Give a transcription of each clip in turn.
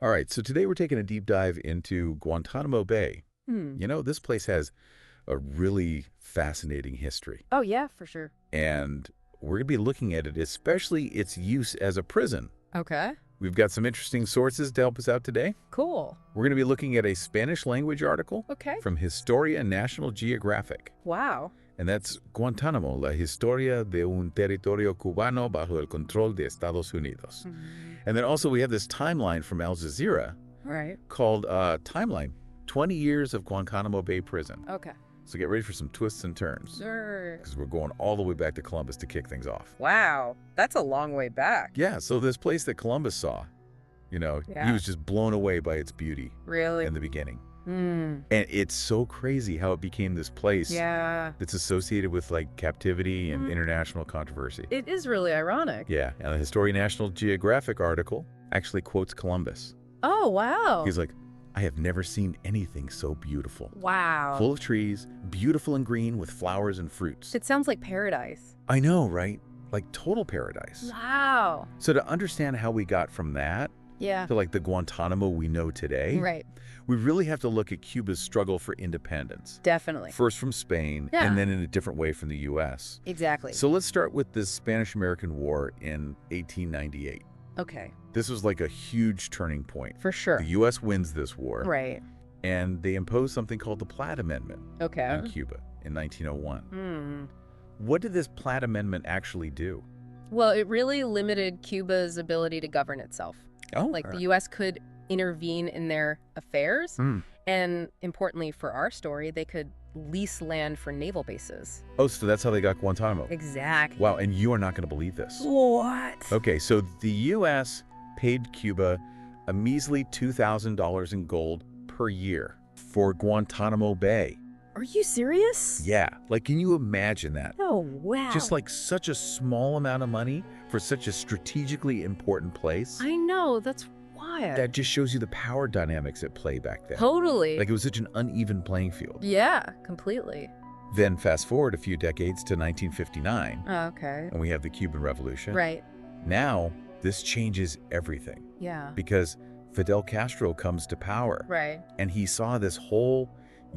All right, so today we're taking a deep dive into Guantanamo Bay. Hmm. This place has a really fascinating history, Oh, yeah, for sure. and we're going to be looking at it, especially its use as a prison. Okay. We've got some interesting sources to help us out today. Cool. We're going to be looking at a Spanish language article Okay. from Historia National Geographic, Wow. and that's Guantánamo, la historia de un territorio cubano bajo el control de Estados Unidos. And then also we have this timeline from Al Jazeera Right. called Timeline, 20 Years of Guantanamo Bay Prison. Okay. So get ready for some twists and turns, Sure. because we're going all the way back to Columbus to kick things off. Wow. That's a long way back. Yeah, so this place that Columbus saw, he Yeah. was just blown away by its beauty Really? in the beginning. Hmm. And it's so crazy how it became this place Yeah. that's associated with like captivity and Mhm. international controversy. It is really ironic. Yeah, and the Historia National Geographic article actually quotes Columbus. Oh, wow. He's like, I have never seen anything so beautiful. Wow. Full of trees, beautiful and green with flowers and fruits. It sounds like paradise. I know, right? Like total paradise. Wow. So to understand how we got from that Yeah. to like the Guantanamo we know today, Right. we really have to look at Cuba's struggle for independence. Definitely. First from Spain, Yeah. and then in a different way from the U.S. Exactly. So let's start with the Spanish-American War in 1898. Okay. This was like a huge turning point. For sure. The U.S. wins this war, Right. and they impose something called the Platt Amendment Okay. on Cuba in 1901. Hmm. What did this Platt Amendment actually do? Well, it really limited Cuba's ability to govern itself. Oh, Like the U.S. could intervene in their affairs, Hmm. and importantly for our story, they could lease land for naval bases. Oh, so that's how they got Guantanamo. Exactly. Wow, and you are not going to believe this. What? Okay, so the U.S. paid Cuba a measly $2,000 in gold per year for Guantanamo Bay. Are you serious? Yeah, like can you imagine that? Oh, wow. Just like such a small amount of money for such a strategically important place. I know, that's wild. That just shows you the power dynamics at play back then. Totally. Like it was such an uneven playing field. Yeah, completely. Then fast forward a few decades to 1959, Okay. and we have the Cuban Revolution. Right. Now, this changes everything Yeah. because Fidel Castro comes to power, Right. and he saw this whole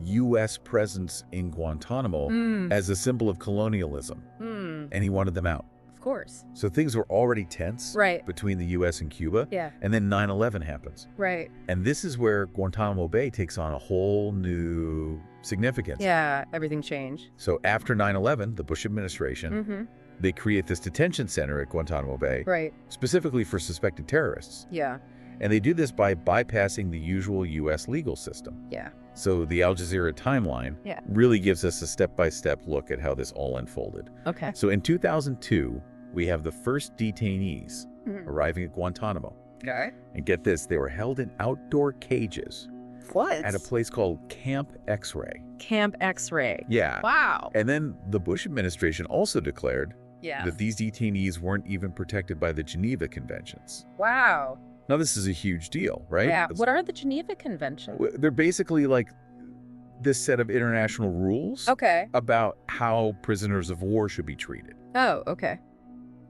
U.S. presence in Guantanamo Mm. as a symbol of colonialism, Hmm. and he wanted them out. Of course. So things were already tense Right. between the U.S. and Cuba, Yeah. and then 9/11 happens. Right. And this is where Guantanamo Bay takes on a whole new significance. Yeah. Everything changed. So after 9/11, the Bush administration, Mm-hmm. they create this detention center at Guantanamo Bay, Right. specifically for suspected terrorists. Yeah. And they do this by bypassing the usual U.S. legal system. Yeah. So the Al Jazeera timeline Yeah. really gives us a step-by-step look at how this all unfolded. Okay. So in 2002, we have the first detainees arriving at Guantanamo. Okay. And get this, they were held in outdoor cages What? at a place called Camp X-Ray. Camp X-ray. Yeah. Wow. And then the Bush administration also declared Yeah. that these detainees weren't even protected by the Geneva Conventions. Wow. Now, this is a huge deal, right? Yeah. What are the Geneva Conventions? They're basically like this set of international rules Okay. about how prisoners of war should be treated. Oh, okay.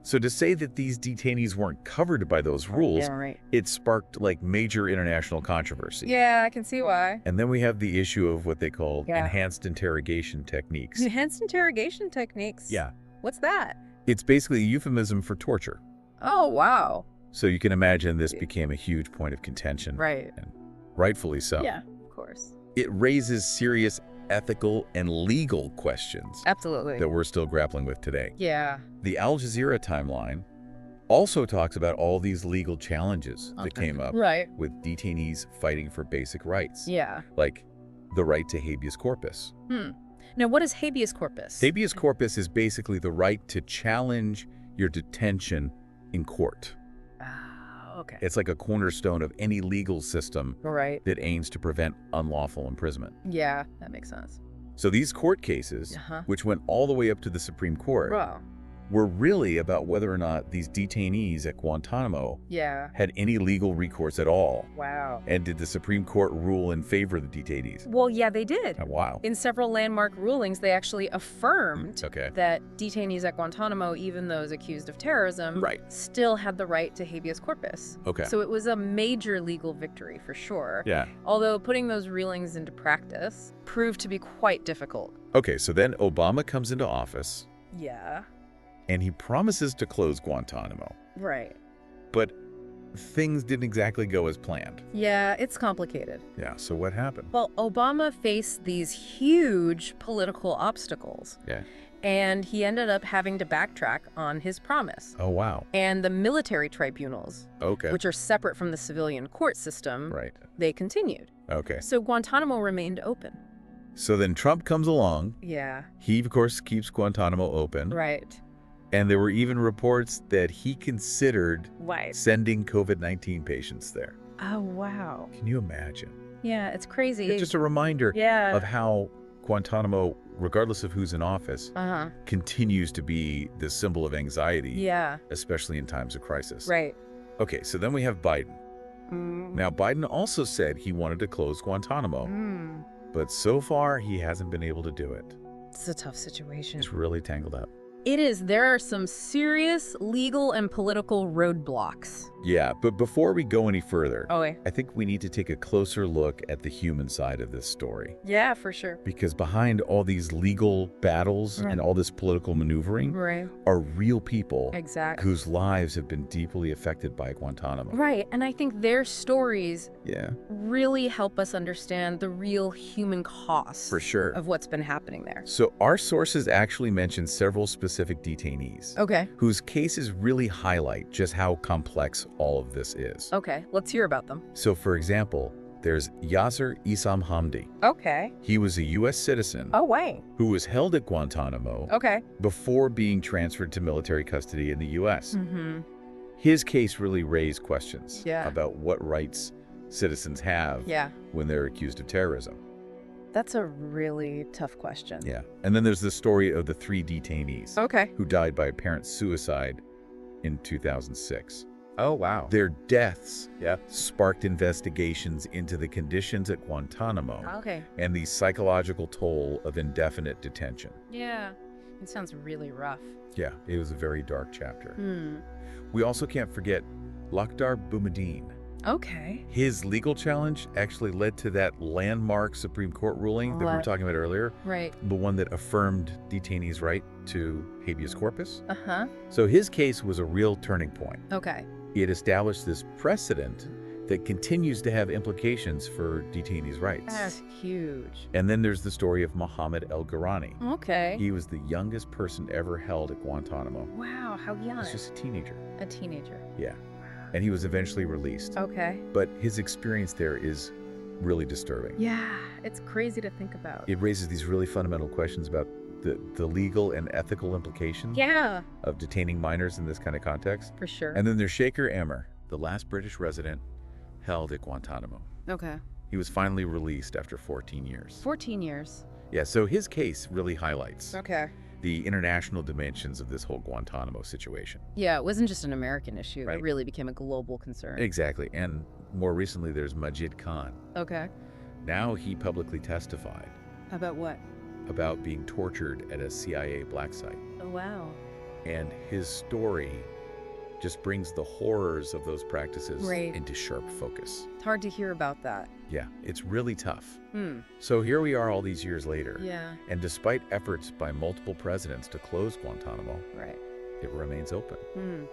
So to say that these detainees weren't covered by those rules, Yeah, right. it sparked like major international controversy. Yeah, I can see why. And then we have the issue of what they call Yeah. enhanced interrogation techniques. Enhanced interrogation techniques. Yeah. What's that? It's basically a euphemism for torture. Oh, wow. So you can imagine this became a huge point of contention. Right. And rightfully so. Yeah, of course. It raises serious ethical and legal questions Absolutely. that we're still grappling with today. Yeah. The Al Jazeera timeline also talks about all these legal challenges that came up Right. with detainees fighting for basic rights, Yeah. like the right to habeas corpus. Now, what is habeas corpus? Habeas corpus is basically the right to challenge your detention in court. Ah, okay. It's like a cornerstone of any legal system All right. that aims to prevent unlawful imprisonment. Yeah, that makes sense. So these court cases, Uh-huh. which went all the way up to the Supreme Court, Wow. were really about whether or not these detainees at Guantanamo Yeah. had any legal recourse at all. Wow. And did the Supreme Court rule in favor of the detainees? Well, yeah, they did. Oh, wow. In several landmark rulings, they actually affirmed Okay. that detainees at Guantanamo, even those accused of terrorism, Right. still had the right to habeas corpus. Okay. So it was a major legal victory for sure. Yeah. Although putting those rulings into practice proved to be quite difficult. Okay, so then Obama comes into office, Yeah. and he promises to close Guantanamo. Right. But things didn't exactly go as planned. Yeah, it's complicated. Yeah, so what happened? Well, Obama faced these huge political obstacles, Yeah. and he ended up having to backtrack on his promise. Oh, wow. And the military tribunals, Okay. which are separate from the civilian court system, Right. they continued. Okay. So Guantanamo remained open. So then Trump comes along. Yeah, He, of course, keeps Guantanamo open. right. And there were even reports that he considered Right. sending COVID-19 patients there. Oh, wow. Can you imagine? Yeah, it's crazy. It's just a reminder Yeah. of how Guantanamo, regardless of who's in office, Uh-huh. continues to be the symbol of anxiety, Yeah, especially in times of crisis. right. Okay, so then we have Biden. Mm. Now, Biden also said he wanted to close Guantanamo, Mm. but so far he hasn't been able to do it. It's a tough situation. It's really tangled up. It is. There are some serious legal and political roadblocks. Yeah, but before we go any further, Oh, wait. I think we need to take a closer look at the human side of this story. Yeah, for sure. Because behind all these legal battles Right. and all this political maneuvering Right. are real people Exactly. whose lives have been deeply affected by Guantanamo. Right. And I think their stories Yeah, really help us understand the real human cost for sure. of what's been happening there. So our sources actually mention several specific detainees Okay. whose cases really highlight just how complex all of this is. Okay. Let's hear about them. So for example, there's Yasser Issam Hamdi. Okay. He was a U.S. citizen Oh, wait. who was held at Guantanamo Okay. before being transferred to military custody in the U.S. Mm-hmm. His case really raised questions Yeah. about what rights citizens have Yeah. when they're accused of terrorism. That's a really tough question. Yeah. And then there's the story of the 3 detainees Okay. who died by apparent suicide in 2006. Oh, wow. Their deaths sparked investigations into the conditions at Guantanamo Okay. and the psychological toll of indefinite detention. Yeah. It sounds really rough. Yeah, it was a very dark chapter. Hmm. We also can't forget Lakhdar Boumediene. Okay. His legal challenge actually led to that landmark Supreme Court ruling that we were What? talking about earlier, Right. the one that affirmed detainees' right to habeas corpus. Uh-huh. So his case was a real turning point. Okay. It established this precedent that continues to have implications for detainees' rights. That's huge. And then there's the story of Mohammed El-Ghorani. Okay. He was the youngest person ever held at Guantanamo. Wow, how He young. was just a teenager. A teenager. Yeah. And he was eventually released. Okay. But his experience there is really disturbing. Yeah, it's crazy to think about. It raises these really fundamental questions about the legal and ethical implications Yeah, of detaining minors in this kind of context. for sure. And then there's Shaker Emmer, the last British resident held at Guantanamo. Okay. He was finally released after 14 years. 14 years. Yeah, so his case really highlights Okay. the international dimensions of this whole Guantanamo situation. Yeah, it wasn't just an American issue. Right. It really became a global concern. Exactly. And more recently, there's Majid Khan. Okay. Now he publicly testified About what? about being tortured at a CIA black site. Oh, wow. And his story just brings the horrors of those practices Right. into sharp focus. It's hard to hear about that. Yeah, it's really tough. Hmm. So here we are all these years later. Yeah. And despite efforts by multiple presidents to close Guantanamo, Right. it remains open. Hmm.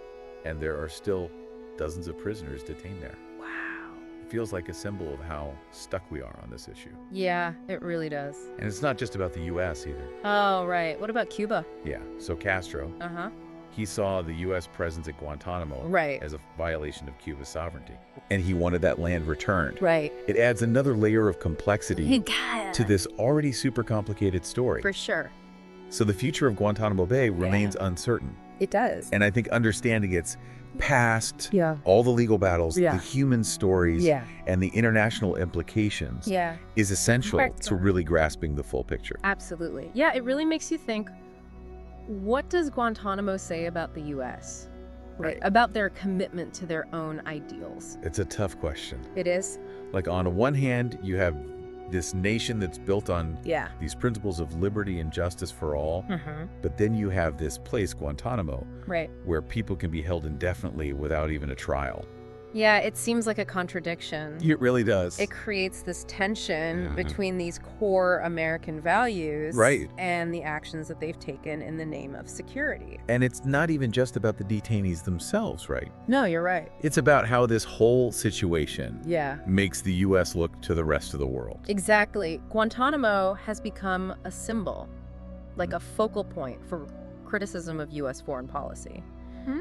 And there are still dozens of prisoners detained there. Wow. It feels like a symbol of how stuck we are on this issue. Yeah, it really does. And it's not just about the U.S. either. Oh, right. What about Cuba? Yeah, so Castro, Uh-huh. he saw the U.S. presence at Guantanamo Right. as a violation of Cuba's sovereignty. And he wanted that land returned. Right. It adds another layer of complexity God. to this already super complicated story. For sure. So the future of Guantanamo Bay remains uncertain. It does. And I think understanding its past, Yeah. all the legal battles, Yeah. the human stories, Yeah. and the international implications Yeah. is essential Correct. to really grasping the full picture. Absolutely. Yeah, it really makes you think, what does Guantanamo say about the U.S.? Right. About their commitment to their own ideals? It's a tough question. It is? Like, on one hand, you have this nation that's built on Yeah. these principles of liberty and justice for all, but then you have this place, Guantanamo, Right. where people can be held indefinitely without even a trial. Yeah, it seems like a contradiction. It really does. It creates this tension Yeah. between these core American values Right. and the actions that they've taken in the name of security. And it's not even just about the detainees themselves, right? No, you're right. It's about how this whole situation Yeah. makes the U.S. look to the rest of the world. Exactly. Guantanamo has become a symbol, like a focal point for criticism of U.S. foreign policy.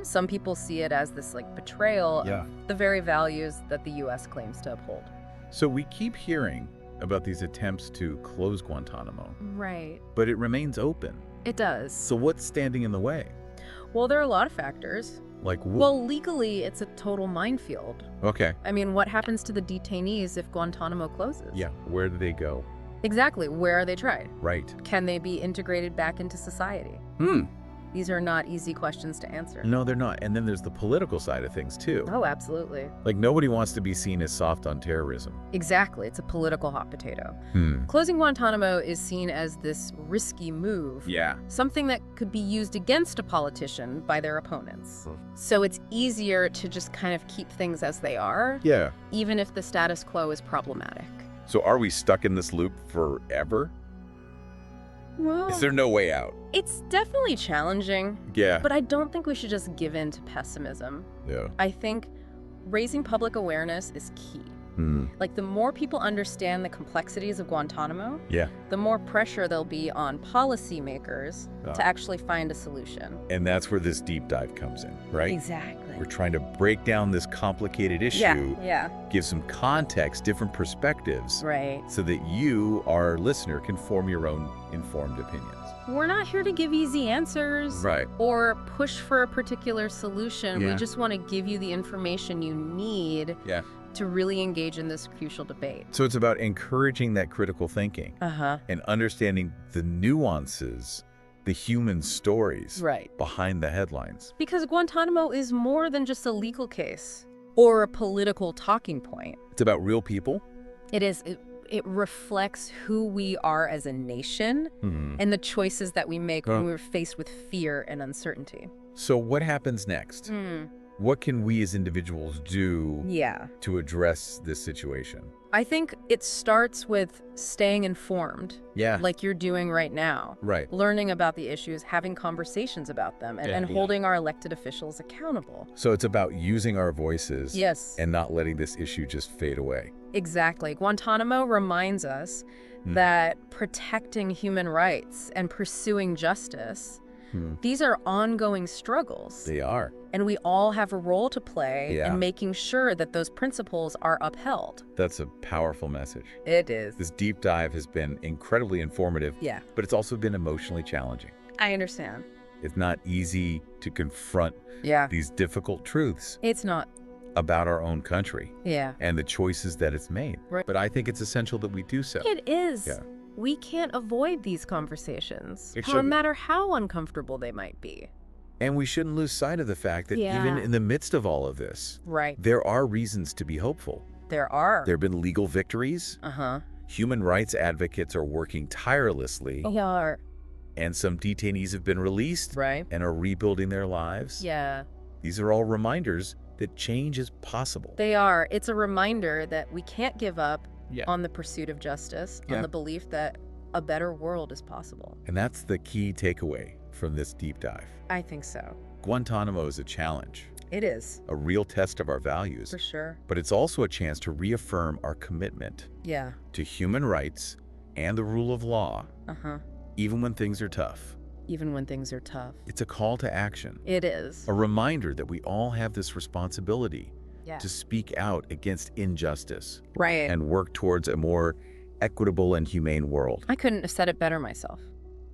Some people see it as this betrayal Yeah. of the very values that the U.S. claims to uphold. So we keep hearing about these attempts to close Guantanamo, Right. but it remains open. It does. So what's standing in the way? Well, there are a lot of factors. Like, Well, legally, it's a total minefield. okay. I mean, what happens to the detainees if Guantanamo closes? Yeah, where do they go? Exactly. Where are they tried? Right. Can they be integrated back into society? These are not easy questions to answer. No, they're not. And then there's the political side of things, too. Oh, absolutely. Like, nobody wants to be seen as soft on terrorism. Exactly. It's a political hot potato. Closing Guantanamo is seen as this risky move. Yeah. Something that could be used against a politician by their opponents. So it's easier to just kind of keep things as they are, Yeah. even if the status quo is problematic. So are we stuck in this loop forever? Well, Is there no way out? it's definitely challenging, Yeah. but I don't think we should just give in to pessimism. Yeah. I think raising public awareness is key. Like, the more people understand the complexities of Guantanamo, Yeah. the more pressure there'll be on policymakers Ah. to actually find a solution. And that's where this deep dive comes in, right? Exactly. We're trying to break down this complicated issue, Yeah. give some context, different perspectives, Right. so that you, our listener, can form your own informed opinions. We're not here to give easy answers Right. or push for a particular solution. Yeah. We just want to give you the information you need Yeah. to really engage in this crucial debate. So it's about encouraging that critical thinking Uh-huh. and understanding the nuances, the human stories Right. behind the headlines. Because Guantanamo is more than just a legal case or a political talking point. It's about real people. It is. It reflects who we are as a nation and the choices that we make when we're faced with fear and uncertainty. So what happens next? What can we as individuals do Yeah. to address this situation? I think it starts with staying informed, Yeah. like you're doing right now. Right. Learning about the issues, having conversations about them, and Yeah. holding our elected officials accountable. So it's about using our voices Yes. and not letting this issue just fade away. Exactly. Guantanamo reminds us that protecting human rights and pursuing justice, these are ongoing struggles. They are. And we all have a role to play Yeah. in making sure that those principles are upheld. That's a powerful message. It is. This deep dive has been incredibly informative, Yeah, but it's also been emotionally challenging. I understand. It's not easy to confront Yeah. these difficult truths It's not. about our own country Yeah. and the choices that it's made. Right. But I think it's essential that we do so. It is. Yeah. We can't avoid these conversations, It no shouldn't. matter how uncomfortable they might be. And we shouldn't lose sight of the fact that Yeah. even in the midst of all of this, Right. there are reasons to be hopeful. There are. There have been legal victories. Uh-huh. Human rights advocates are working tirelessly, They are. and some detainees have been released Right. and are rebuilding their lives. Yeah. These are all reminders that change is possible. They are. It's a reminder that we can't give up Yeah. on the pursuit of justice, Yeah. on the belief that a better world is possible. And that's the key takeaway from this deep dive. I think so. Guantanamo is a challenge, It is, a real test of our values, for sure. but it's also a chance to reaffirm our commitment Yeah. to human rights and the rule of law, Uh-huh. even when things are tough. Even when things are tough. It's a call to action, It is. a reminder that we all have this responsibility Yeah. to speak out against injustice Right. and work towards a more equitable and humane world. I couldn't have said it better myself.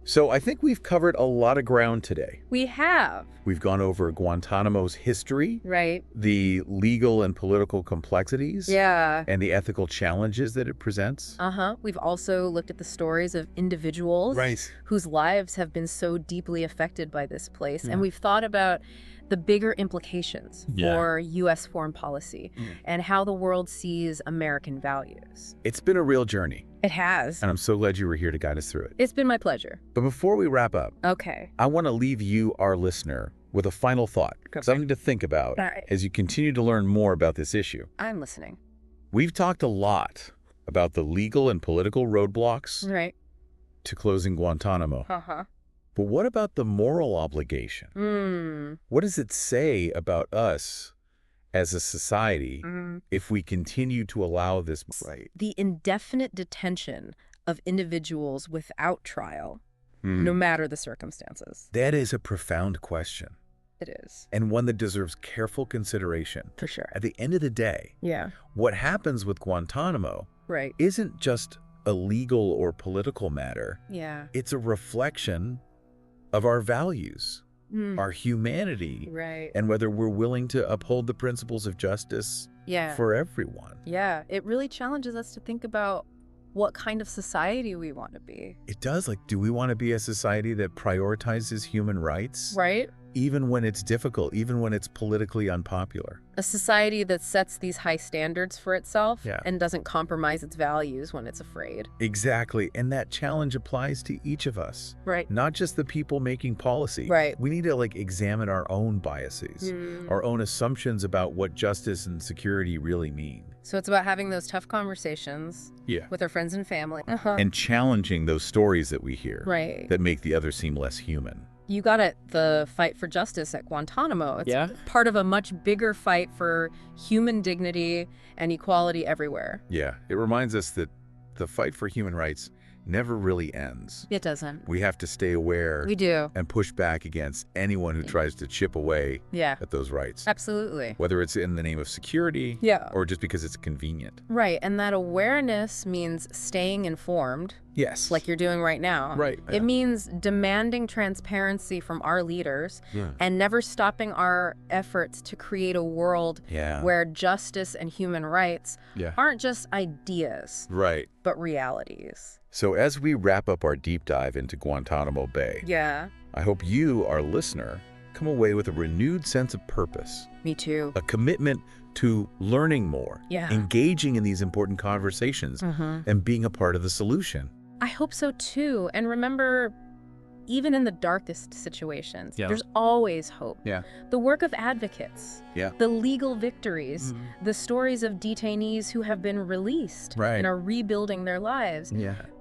So I think we've covered a lot of ground today. We have. We've gone over Guantanamo's history, Right. the legal and political complexities, Yeah. and the ethical challenges that it presents. We've also looked at the stories of individuals whose lives have been so deeply affected by this place. And we've thought about the bigger implications for U.S. foreign policy and how the world sees American values. It's been a real journey. It has. And I'm so glad you were here to guide us through it. It's been my pleasure. But before we wrap up, Okay. I want to leave you, our listener, with a final thought. Something to think about as you continue to learn more about this issue. I'm listening. We've talked a lot about the legal and political roadblocks to closing Guantanamo. But what about the moral obligation? What does it say about us as a society if we continue to allow this? The indefinite detention of individuals without trial, no matter the circumstances. That is a profound question. It is. And one that deserves careful consideration. For sure. At the end of the day, what happens with Guantanamo isn't just a legal or political matter. It's a reflection of our values, our humanity, and whether we're willing to uphold the principles of justice for everyone. It really challenges us to think about what kind of society we want to be. It does. Like, do we want to be a society that prioritizes human rights? Even when it's difficult, even when it's politically unpopular. A society that sets these high standards for itself and doesn't compromise its values when it's afraid. Exactly. And that challenge applies to each of us. Not just the people making policy. We need to examine our own biases, our own assumptions about what justice and security really mean. So it's about having those tough conversations with our friends and family. And challenging those stories that we hear that make the other seem less human. You got it, the fight for justice at Guantanamo. It's part of a much bigger fight for human dignity and equality everywhere. It reminds us that the fight for human rights never really ends. It doesn't. We have to stay aware. We do. And push back against anyone who tries to chip away at those rights. Absolutely. Whether it's in the name of security or just because it's convenient. And that awareness means staying informed. Like you're doing right now. It means demanding transparency from our leaders and never stopping our efforts to create a world where justice and human rights aren't just ideas, but realities. So as we wrap up our deep dive into Guantanamo Bay, I hope you, our listener, come away with a renewed sense of purpose. Me too. A commitment to learning more, engaging in these important conversations, and being a part of the solution. I hope so too. And remember, even in the darkest situations, there's always hope. The work of advocates, the legal victories, the stories of detainees who have been released and are rebuilding their lives.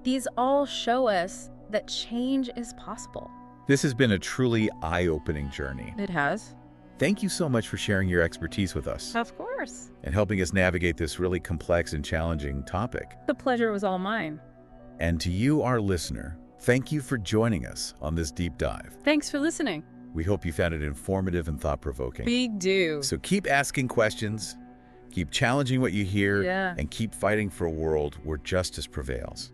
These all show us that change is possible. This has been a truly eye-opening journey. It has. Thank you so much for sharing your expertise with us. Of course. And helping us navigate this really complex and challenging topic. The pleasure was all mine. And to you, our listener, thank you for joining us on this deep dive. Thanks for listening. We hope you found it informative and thought-provoking. We do. So keep asking questions, keep challenging what you hear, and keep fighting for a world where justice prevails.